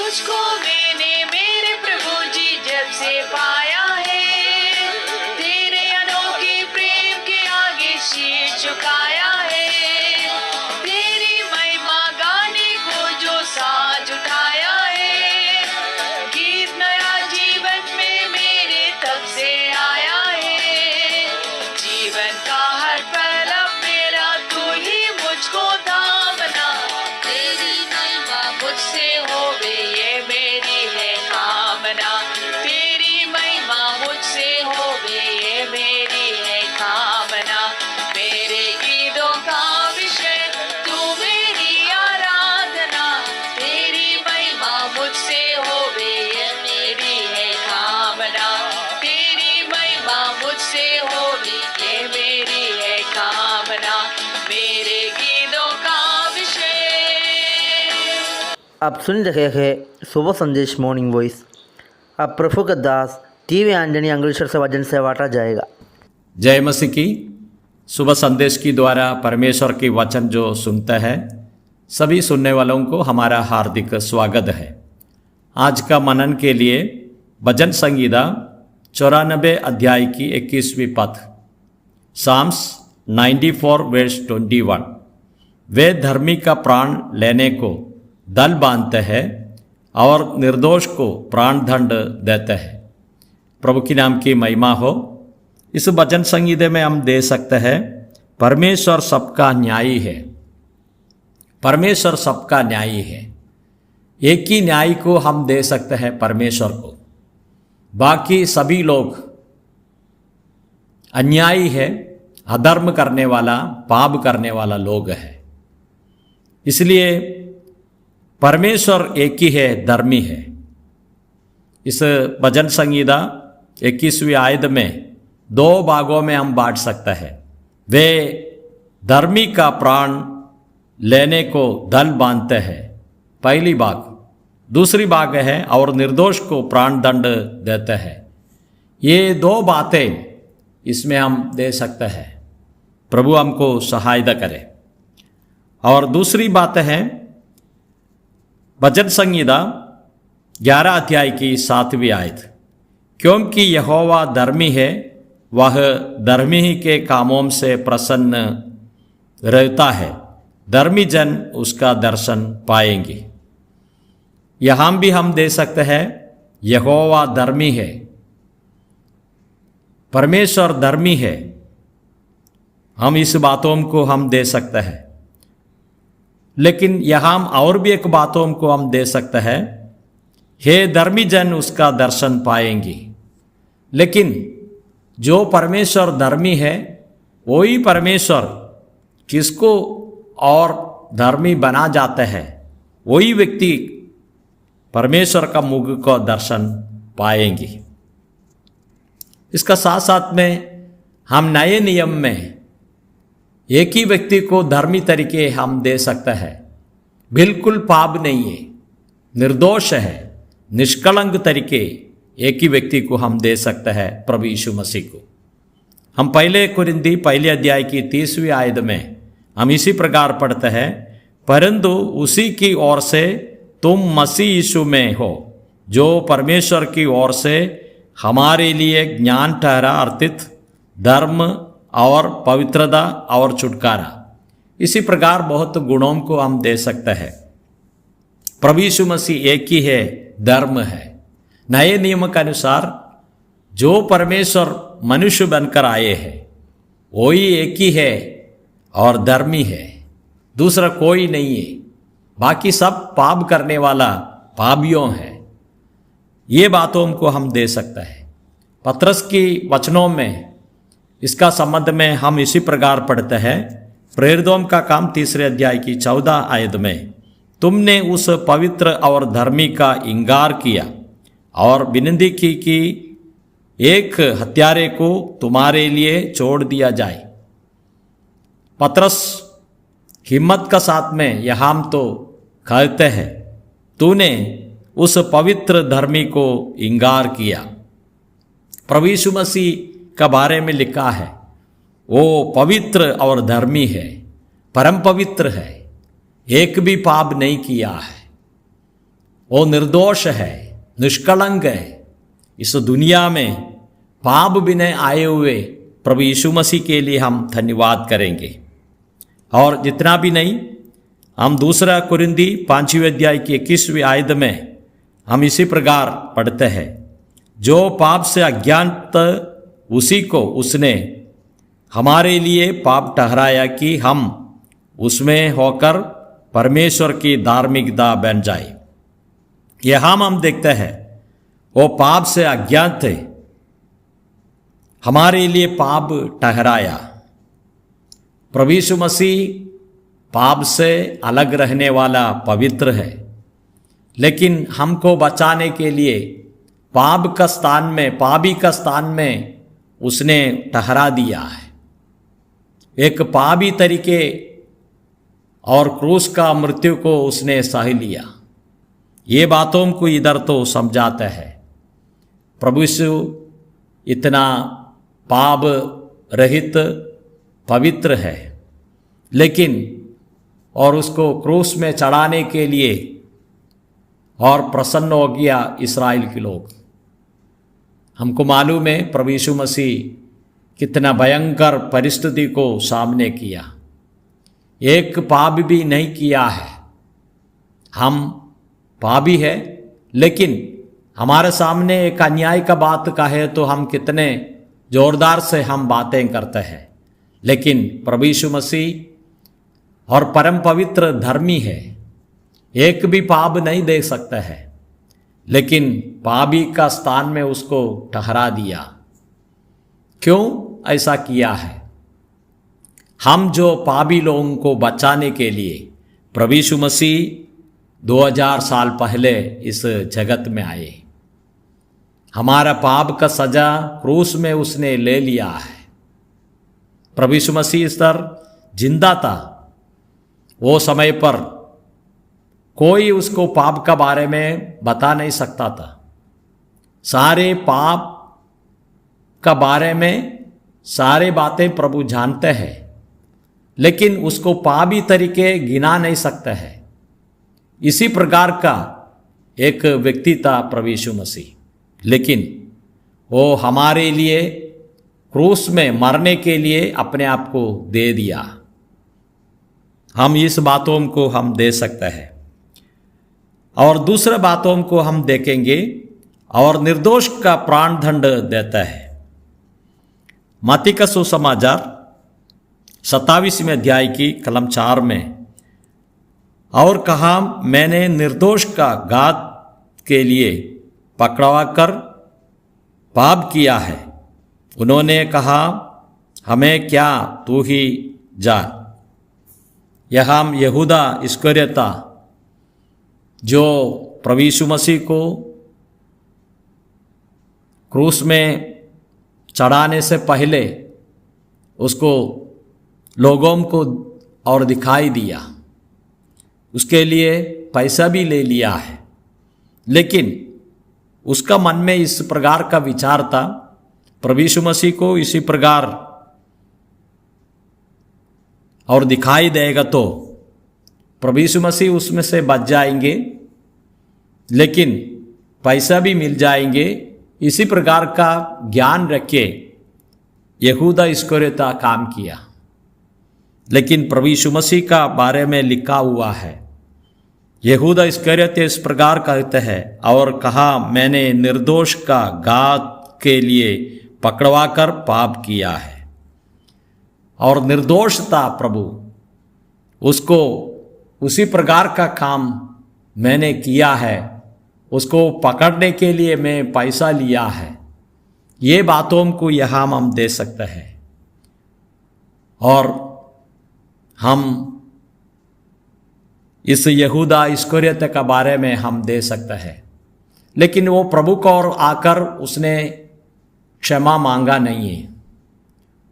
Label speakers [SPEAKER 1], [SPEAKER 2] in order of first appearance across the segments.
[SPEAKER 1] तुझको मैंने मेरे प्रभु जी जब से पाया है, तेरे अनोखे प्रेम के आगे शीश झुकाया है, तेरी महिमा गाने को जो साज उठाया है, गीत नया जीवन में मेरे तब से आया है, जीवन का हर पल अब मेरा तू ही मुझको थामना, तेरी महिमा मुझसे होवे ये मेरी है कामना, तेरी महिमा मुझसे होवे ये मेरी है कामना, मेरे गीतों का विषय तू मेरी आराधना, तेरी महिमा मुझसे होवे ये मेरी है कामना, तेरी महिमा मुझसे होवे ये मेरी है कामना, मेरे गीतों का विषय।
[SPEAKER 2] आप सुन रहे हैं सुबह संदेश मॉर्निंग वॉइस। अब प्रभु का दास टीवी एंटनी अंग्लेश्वर से वचन से बांटा जाएगा।
[SPEAKER 3] जय मसीह की। सुबह संदेश की द्वारा परमेश्वर की वचन जो सुनता है, सभी सुनने वालों को हमारा हार्दिक स्वागत है। आज का मनन के लिए भजन संगीता 94 अध्याय की 21वीं पद, साम्स 94 वर्स 21। वे धर्मी का प्राण लेने को दल बांधते हैं और निर्दोष को प्राण दंड देते हैं। प्रभु की नाम की महिमा हो। इस भजन संगीते में हम दे सकते हैं, परमेश्वर सबका न्यायी है। परमेश्वर सबका न्यायी है। एक ही न्याय को हम दे सकते हैं परमेश्वर को, बाकी सभी लोग अन्यायी है, अधर्म करने वाला, पाप करने वाला लोग है। इसलिए परमेश्वर एक ही है, धर्मी है। इस भजन संगीता 21वीं आयत में 2 भागों में हम बांट सकते हैं। वे धर्मी का प्राण लेने को दल बांधते हैं, पहली भाग। दूसरी भाग है और निर्दोष को प्राण दंड देते हैं। ये 2 बातें इसमें हम दे सकते हैं। प्रभु हमको सहायता करे। और दूसरी बात है भजन संगीता 11 अध्याय की 7वीं आयत, क्योंकि यहोवा धर्मी है, वह धर्मी ही के कामों से प्रसन्न रहता है, धर्मी जन उसका दर्शन पाएंगे। यहाँ भी हम दे सकते हैं, यहोवा धर्मी है, परमेश्वर धर्मी है। हम इस बातों को हम दे सकते हैं। लेकिन यहाँ और भी एक बातों को हम दे सकते हैं, हे धर्मी जन उसका दर्शन पाएंगे। लेकिन जो परमेश्वर धर्मी है, वही परमेश्वर किसको और धर्मी बना जाते हैं, वही व्यक्ति परमेश्वर का मुख को दर्शन पाएंगे। इसका साथ साथ में हम नए नियम में एक ही व्यक्ति को धर्मी तरीके हम दे सकते हैं, बिल्कुल पाप नहीं है, निर्दोष है, निष्कलंक तरीके एक ही व्यक्ति को हम दे सकते हैं, प्रभु यीशु मसीह को। हम पहले कुरिन्थी पहले अध्याय की 30वीं आयत में हम इसी प्रकार पढ़ते हैं, परंतु उसी की ओर से तुम मसीह यीशु में हो, जो परमेश्वर की ओर से हमारे लिए ज्ञान ठहरा, अर्थात धर्म और पवित्रता और छुटकारा। इसी प्रकार बहुत गुणों को हम दे सकते हैं। प्रभु यीशु मसीह एक ही है, धर्म है। नए नियम के अनुसार जो परमेश्वर मनुष्य बनकर आए हैं, वही एक ही है और धर्मी है, दूसरा कोई नहीं है। बाकी सब पाप करने वाला पापियों है। ये बातों को हम दे सकते हैं। पतरस की वचनों में इसका संबंध में हम इसी प्रकार पढ़ते हैं, प्रेरितों का काम 3 अध्याय की 14 आयत में, तुमने उस पवित्र और धर्मी का इंकार किया और विनती की कि एक हत्यारे को तुम्हारे लिए छोड़ दिया जाए। पतरस हिम्मत का साथ में यहाँ तो कहते हैं, तूने उस पवित्र धर्मी को इंकार किया। प्रभु यीशु मसीह का बारे में लिखा है, वो पवित्र और धर्मी है, परम पवित्र है, एक भी पाप नहीं किया है। वो निर्दोष है, निष्कलंक है। इस दुनिया में पाप भी नहीं आए हुए प्रभु यीशु मसीह के लिए हम धन्यवाद करेंगे। और जितना भी नहीं, हम दूसरा कुरिन्दी 5वें अध्याय की 21वीं आयत में हम इसी प्रकार पढ़ते हैं, जो पाप से अज्ञात उसी को उसने हमारे लिए पाप ठहराया कि हम उसमें होकर परमेश्वर की धार्मिकता बन जाए। यहाँ हम देखते हैं वो पाप से अज्ञात थे, हमारे लिए पाप ठहराया। प्रभु यीशु मसीह पाप से अलग रहने वाला पवित्र है, लेकिन हमको बचाने के लिए पाप का स्थान में, पापी का स्थान में उसने ठहरा दिया है। एक पापी तरीके और क्रूस का मृत्यु को उसने सह लिया। ये बातों को इधर तो समझाता है। प्रभु यीशु इतना पाप रहित पवित्र है, लेकिन और उसको क्रूस में चढ़ाने के लिए और प्रसन्न हो गया इस्राएल के लोग। हमको मालूम है प्रभु यीशु मसीह कितना भयंकर परिस्थिति को सामने किया। एक पाप भी नहीं किया है, हम पापी है, लेकिन हमारे सामने एक अन्याय का बात कहे तो हम कितने जोरदार से हम बातें करते हैं। लेकिन प्रभु यीशु मसीह और परम पवित्र धर्मी है, एक भी पाप नहीं देख सकता है, लेकिन पापी का स्थान में उसको ठहरा दिया। क्यों ऐसा किया है? हम जो पापी लोगों को बचाने के लिए प्रभु यीशु मसीह 2000 साल पहले इस जगत में आए। हमारा पाप का सजा क्रूस में उसने ले लिया है। प्रभु यीशु मसीह इस तरह जिंदा था। वो समय पर कोई उसको पाप का बारे में बता नहीं सकता था। सारे पाप का बारे में सारे बातें प्रभु जानते हैं, लेकिन उसको पापी तरीके गिना नहीं सकते हैं। इसी प्रकार का एक व्यक्ति था प्रभु यीशु मसीह, लेकिन वो हमारे लिए क्रूस में मरने के लिए अपने आप को दे दिया। हम इस बातों को हम दे सकते हैं। और दूसरे बातों को हम देखेंगे, और निर्दोष का प्राण दंड देता है। मत्ती का सुसमाचार 27वें अध्याय की कलम 4 में, और कहा, मैंने निर्दोष का घात के लिए पकड़वा कर पाप किया है। उन्होंने कहा, हमें क्या, तू ही जा। यहाँ यहूदा इस्करियोता जो प्रभु यीशु मसीह को क्रूस में चढ़ाने से पहले उसको लोगों को और दिखाई दिया, उसके लिए पैसा भी ले लिया है, लेकिन उसका मन में इस प्रकार का विचार था, प्रभु यीशु मसीह को इसी प्रकार और दिखाई देगा तो प्रभु यीशु मसीह उसमें से बच जाएंगे, लेकिन पैसा भी मिल जाएंगे। इसी प्रकार का ज्ञान रखे यहूदा इस्करियोता काम किया। लेकिन प्रभु यीशु मसीह का बारे में लिखा हुआ है, यहूदा इस्करियोता इस प्रकार कहते हैं, और कहा, मैंने निर्दोष का घात के लिए पकड़वा कर पाप किया है। और निर्दोष था प्रभु, उसको उसी प्रकार का काम मैंने किया है, उसको पकड़ने के लिए मैं पैसा लिया है। ये बातों को यहाँ हम दे सकते हैं। और हम इस यहूदा इस्करियोता के बारे में हम दे सकते हैं, लेकिन वो प्रभु को और आकर उसने क्षमा मांगा नहीं है।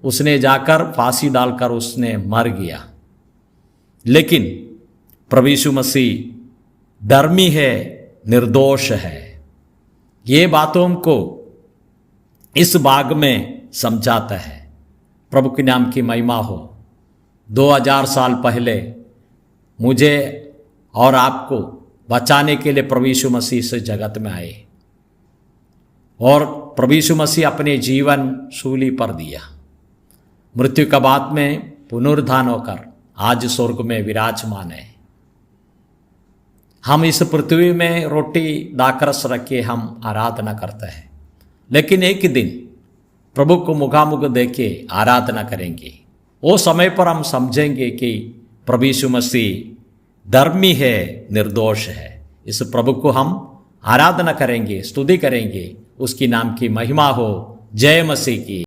[SPEAKER 3] उसने जाकर फांसी डालकर उसने मर गया। लेकिन प्रभु यीशु मसीह धर्मी है, निर्दोष है। ये बातों को इस भाग में समझाता है। प्रभु के नाम की महिमा हो। 2000 साल पहले मुझे और आपको बचाने के लिए प्रभु यीशु मसीह इस जगत में आए और प्रभु यीशु मसीह अपने जीवन सूली पर दिया, मृत्यु के बाद में पुनरुत्थान होकर आज स्वर्ग में विराजमान है। हम इस पृथ्वी में रोटी दाखरस रख के हम आराधना करते हैं, लेकिन एक दिन प्रभु को मुखामुख देखे आराधना करेंगे। वो समय पर हम समझेंगे कि प्रभु यीशु मसीह धर्मी है, निर्दोष है। इस प्रभु को हम आराधना करेंगे, स्तुति करेंगे, उसकी नाम की महिमा हो। जय मसीह की।